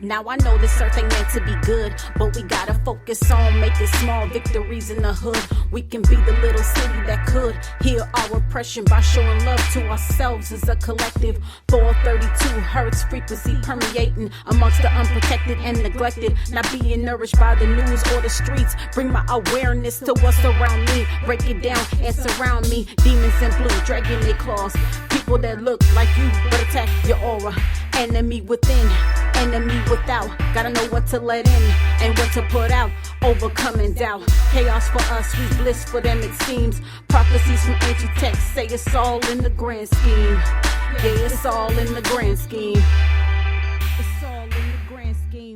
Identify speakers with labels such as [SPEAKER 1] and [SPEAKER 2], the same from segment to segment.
[SPEAKER 1] Now I know this earth ain't meant to be good, but we gotta focus on making small victories in the hood. We can be the little city that could heal our oppression by showing love to ourselves as a collective. 432 hertz frequency permeating amongst the unprotected and neglected, not being nourished by the news or the streets. Bring my awareness to what's around me, break it down and surround me. Demons in blue dragging their claws, people that look like you but attack your aura. Enemy within, enemy without. Gotta know what to let in and what to put out. Overcoming doubt. Chaos for us, we bliss for them it seems. Prophecies from ancient texts say it's all in the grand scheme. Yeah, it's all in the grand scheme. It's all in the grand scheme.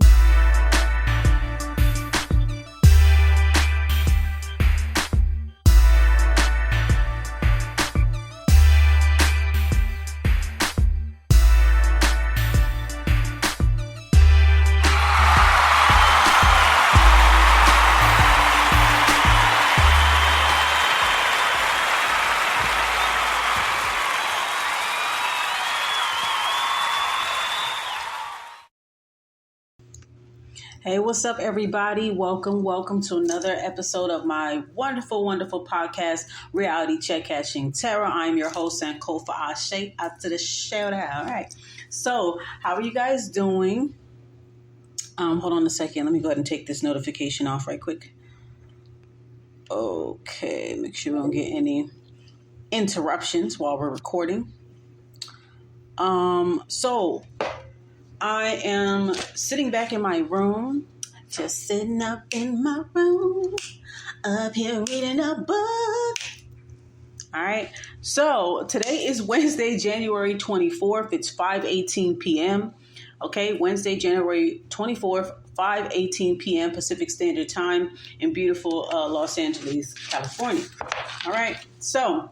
[SPEAKER 2] Hey, what's up, everybody? Welcome to another episode of my wonderful podcast, Reality Check Cashing Terror. I'm your host and Kof Mem. After the shout out. All right. So, how are you guys doing? Hold on a second. Let me go ahead and take this notification off right quick. Okay. Make sure we don't get any interruptions while we're recording. So I am sitting back in my room, just sitting up in my room, up here reading a book. All right. So today is Wednesday, January 24th. It's 5:18 p.m. Okay. Wednesday, January 24th, 5:18 p.m. Pacific Standard Time in beautiful Los Angeles, California. All right. So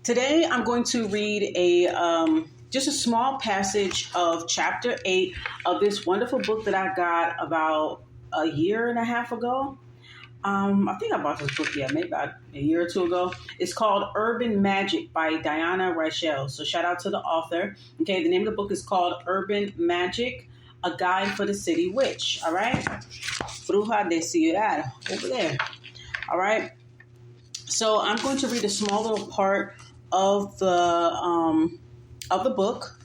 [SPEAKER 2] today I'm going to read just a small passage of chapter 8 of this wonderful book that I got about a year and a half ago. I think I bought this book, maybe about a year or two ago. It's called Urban Magick by Diana Rajchel. So shout out to the author. Okay, the name of the book is called Urban Magick, A Guide for the City Witch. All right. Bruja de Ciudad, over there. All right. So I'm going to read a small little part of the book,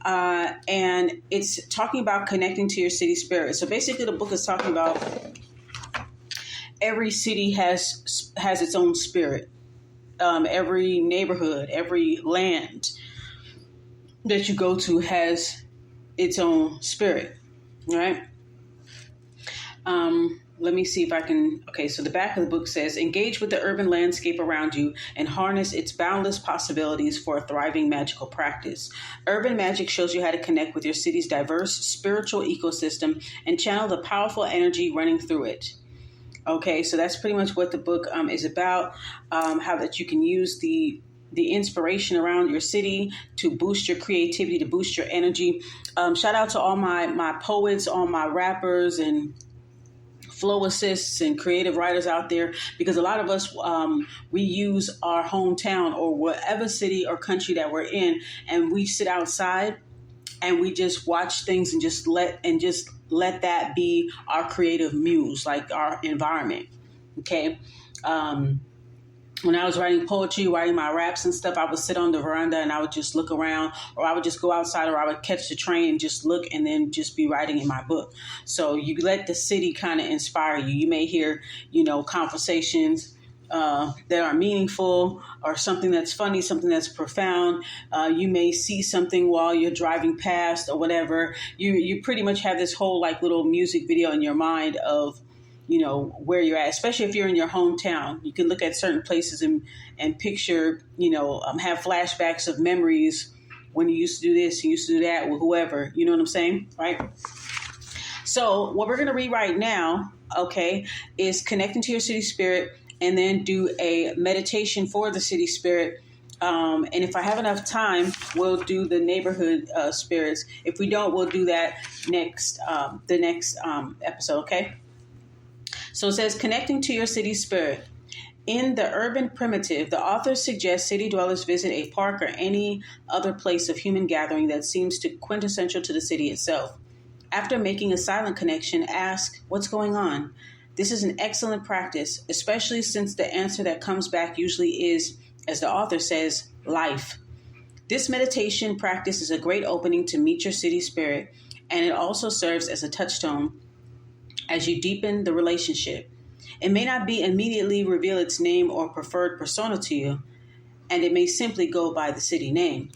[SPEAKER 2] and it's talking about connecting to your city spirit. So basically the book is talking about every city has its own spirit. Every neighborhood, every land that you go to has its own spirit, right? Let me see if I can. Okay, so the back of the book says, engage with the urban landscape around you and harness its boundless possibilities for a thriving magical practice. Urban Magick shows you how to connect with your city's diverse spiritual ecosystem and channel the powerful energy running through it. Okay, so that's pretty much what the book is about, how that you can use the inspiration around your city to boost your creativity, to boost your energy. Shout out to all my poets, all my rappers and flow assists and creative writers out there, because a lot of us, we use our hometown or whatever city or country that we're in, and we sit outside and we just watch things and just let that be our creative muse, like our environment. Okay. When I was writing poetry, writing my raps and stuff, I would sit on the veranda and I would just look around, or I would just go outside, or I would catch the train and just look and then just be writing in my book. So you let the city kind of inspire you. You may hear, conversations that are meaningful, or something that's funny, something that's profound. You may see something while you're driving past or whatever. You pretty much have this whole like little music video in your mind of, where you're at, especially if you're in your hometown. You can look at certain places and picture, have flashbacks of memories when you used to do this, you used to do that with whoever, you know what I'm saying? Right. So what we're going to read right now, okay, is connecting to your city spirit, and then do a meditation for the city spirit. And if I have enough time, we'll do the neighborhood spirits. If we don't, we'll do that the next episode. Okay. So it says, connecting to your city spirit. In the urban primitive, the author suggests city dwellers visit a park or any other place of human gathering that seems quintessential to the city itself. After making a silent connection, ask, "What's going on?" This is an excellent practice, especially since the answer that comes back usually is, as the author says, life. This meditation practice is a great opening to meet your city spirit, and it also serves as a touchstone as you deepen the relationship. It may not be immediately reveal its name or preferred persona to you, and it may simply go by the city name.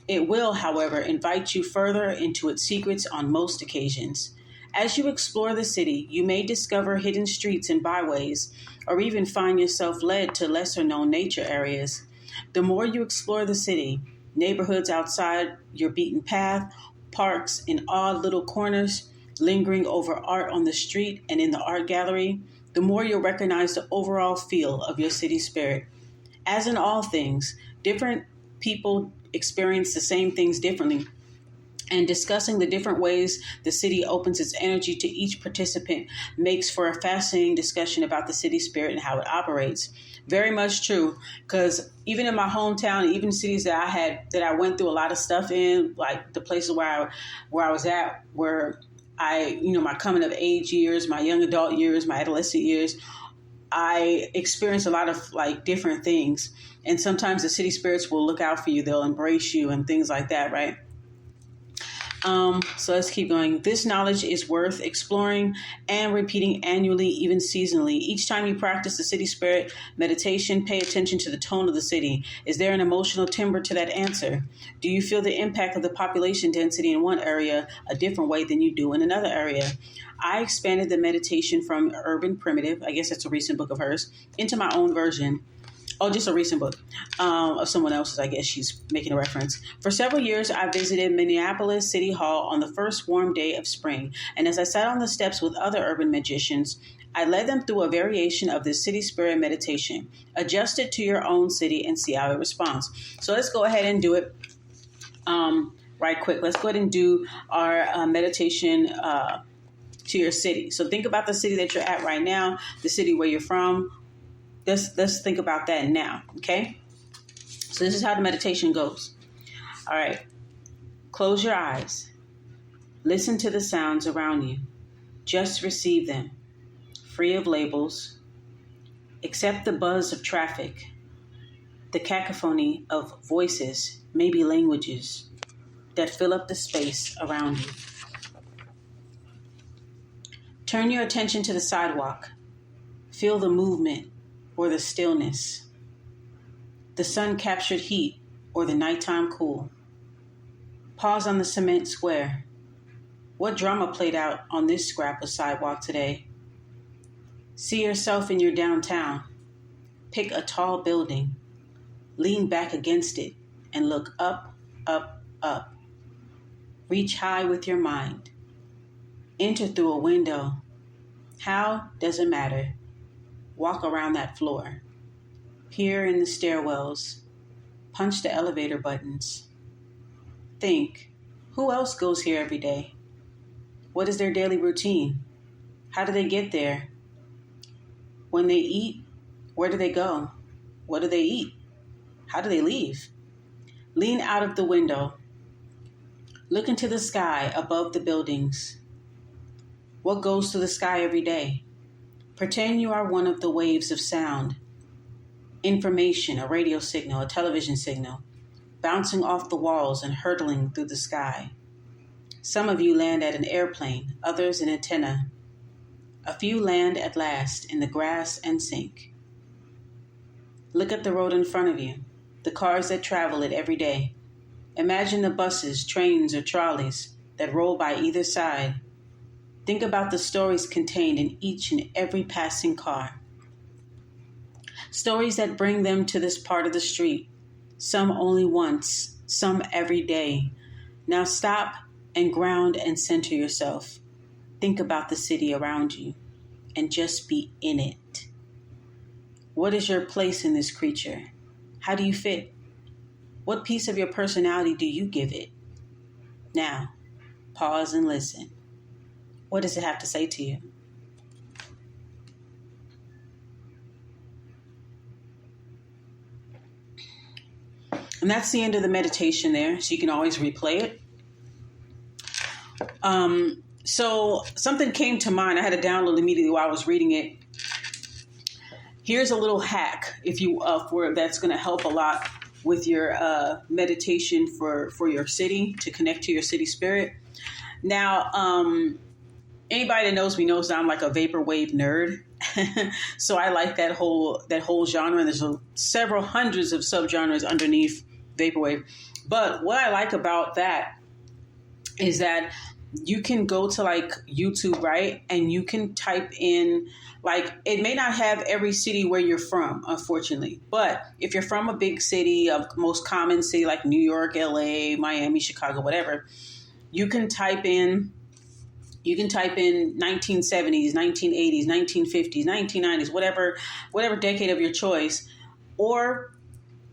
[SPEAKER 2] It will, however, invite you further into its secrets on most occasions. As you explore the city, you may discover hidden streets and byways, or even find yourself led to lesser-known nature areas. The more you explore the city, neighborhoods outside your beaten path, parks in odd little corners, lingering over art on the street and in the art gallery, the more you'll recognize the overall feel of your city spirit. As in all things, different people experience the same things differently, and discussing the different ways the city opens its energy to each participant makes for a fascinating discussion about the city spirit and how it operates. Very much true, because even in my hometown, even cities that I went through a lot of stuff in, like the places where I was at, where my coming of age years, my young adult years, my adolescent years, I experienced a lot of different things. And sometimes the city spirits will look out for you. They'll embrace you and things like that, right? So let's keep going. This knowledge is worth exploring and repeating annually, even seasonally. Each time you practice the city spirit meditation, pay attention to the tone of the city. Is there an emotional timbre to that answer? Do you feel the impact of the population density in one area a different way than you do in another area? I expanded the meditation from Urban Primitive, I guess that's a recent book of hers, into my own version. Oh, just a recent book of someone else's, I guess she's making a reference. For several years, I visited Minneapolis City Hall on the first warm day of spring. And as I sat on the steps with other urban magicians, I led them through a variation of this city spirit meditation. Adjust it to your own city and see how it responds. So let's go ahead and do it right quick. Let's go ahead and do our meditation to your city. So think about the city that you're at right now, the city where you're from. Let's think about that now, okay? So this is how the meditation goes. All right. Close your eyes. Listen to the sounds around you. Just receive them, free of labels. Accept the buzz of traffic, the cacophony of voices, maybe languages, that fill up the space around you. Turn your attention to the sidewalk. Feel the movement or the stillness, the sun-captured heat or the nighttime cool. Pause on the cement square. What drama played out on this scrap of sidewalk today? See yourself in your downtown. Pick a tall building. Lean back against it and look up, up, up. Reach high with your mind. Enter through a window. How doesn't matter. Walk around that floor. Peer in the stairwells. Punch the elevator buttons. Think, who else goes here every day? What is their daily routine? How do they get there? When they eat, where do they go? What do they eat? How do they leave? Lean out of the window. Look into the sky above the buildings. What goes through the sky every day? Pretend you are one of the waves of sound, information, a radio signal, a television signal, bouncing off the walls and hurtling through the sky. Some of you land at an airplane, others an antenna. A few land at last in the grass and sink. Look at the road in front of you, the cars that travel it every day. Imagine the buses, trains, or trolleys that roll by either side. Think about the stories contained in each and every passing car. Stories that bring them to this part of the street, some only once, some every day. Now stop and ground and center yourself. Think about the city around you and just be in it. What is your place in this creature? How do you fit? What piece of your personality do you give it? Now, pause and listen. What does it have to say to you? And that's the end of the meditation there. So you can always replay it. So something came to mind. I had to download immediately while I was reading it. Here's a little hack if you for that's going to help a lot with your meditation for your city, to connect to your city spirit. Now, anybody that knows me knows that I'm like a vaporwave nerd. So I like that whole genre. And there's several hundreds of subgenres underneath vaporwave. But what I like about that is that you can go to like YouTube, right? And you can type in, like, it may not have every city where you're from, unfortunately. But if you're from a big city, a most common city like New York, LA, Miami, Chicago, whatever, you can type in 1970s, 1980s, 1950s, 1990s, whatever decade of your choice, or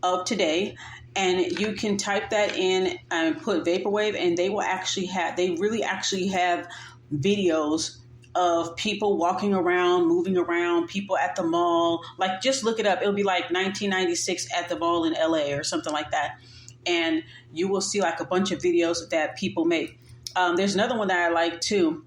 [SPEAKER 2] of today. And you can type that in and put vaporwave, and they really actually have videos of people walking around, moving around, people at the mall. Like, just look it up. It'll be like 1996 at the mall in LA or something like that. And you will see like a bunch of videos that people make. There's another one that I like too.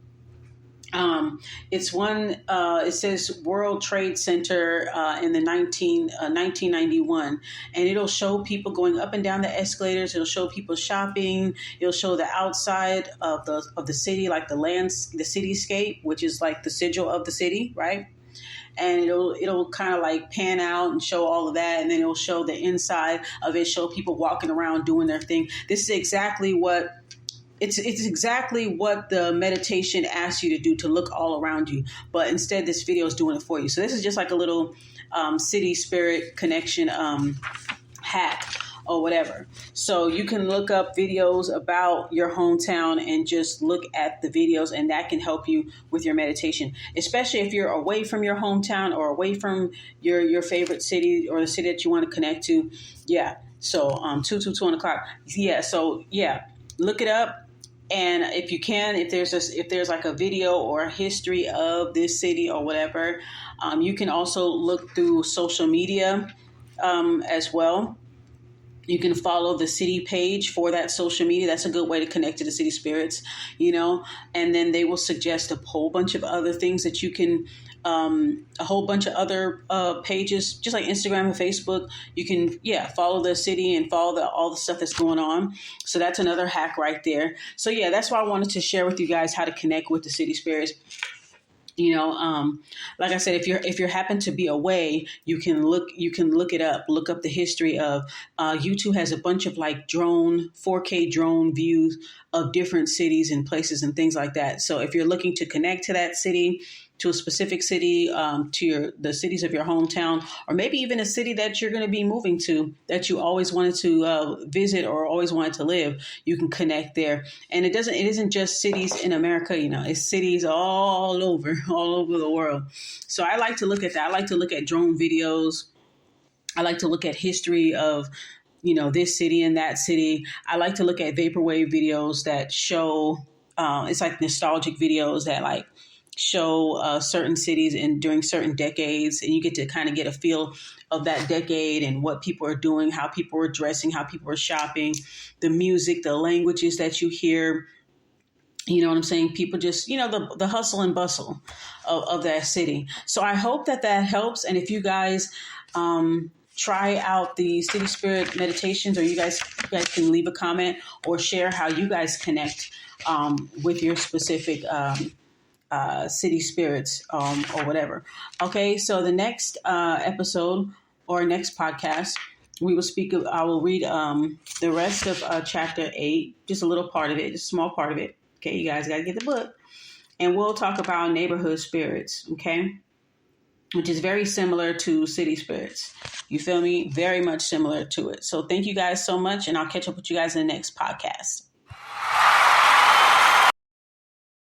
[SPEAKER 2] It's one, it says World Trade Center in the 1991, and it'll show people going up and down the escalators. It'll show people shopping. It'll show the outside of the city, like the cityscape, which is like the sigil of the city, right? And it'll kind of like pan out and show all of that, and then it'll show the inside of it, show people walking around doing their thing. This is exactly what. It's exactly what the meditation asks you to do, to look all around you. But instead, this video is doing it for you. So this is just like a little city spirit connection hack or whatever. So you can look up videos about your hometown and just look at the videos, and that can help you with your meditation, especially if you're away from your hometown or away from your favorite city or the city that you want to connect to. Yeah. So 2 o'clock. Yeah. So yeah, look it up. And if you can, if there's like a video or a history of this city or whatever, you can also look through social media as well. You can follow the city page for that social media. That's a good way to connect to the city spirits, and then they will suggest a whole bunch of other things that you can, a whole bunch of other pages, just like Instagram and Facebook. You can, follow the city and follow all the stuff that's going on. So that's another hack right there. So yeah, that's why I wanted to share with you guys how to connect with the city spirits. Like I said, if you happen to be away, you can look it up, look up the history of, YouTube has a bunch of like 4K drone views of different cities and places and things like that. So if you're looking to connect to that city, to a specific city, to the cities of your hometown, or maybe even a city that you're going to be moving to that you always wanted to visit or always wanted to live, you can connect there. And it isn't just cities in America, it's cities all over the world. So I like to look at that. I like to look at drone videos. I like to look at history of, this city and that city. I like to look at vaporwave videos that show, it's like nostalgic videos that like show certain cities during certain decades, and you get to kind of get a feel of that decade and what people are doing, how people are dressing, how people are shopping, the music, the languages that you hear. You know what I'm saying? People just, the hustle and bustle of that city. So I hope that helps. And if you guys try out the city spirit meditations, or you guys can leave a comment or share how you guys connect with your specific city spirits or whatever. Okay, so the next episode or next podcast, I will read the rest of chapter 8, just a little part of it, just a small part of it. Okay, you guys got to get the book. And we'll talk about neighborhood spirits, okay, which is very similar to city spirits. You feel me? Very much similar to it. So thank you guys so much, and I'll catch up with you guys in the next podcast.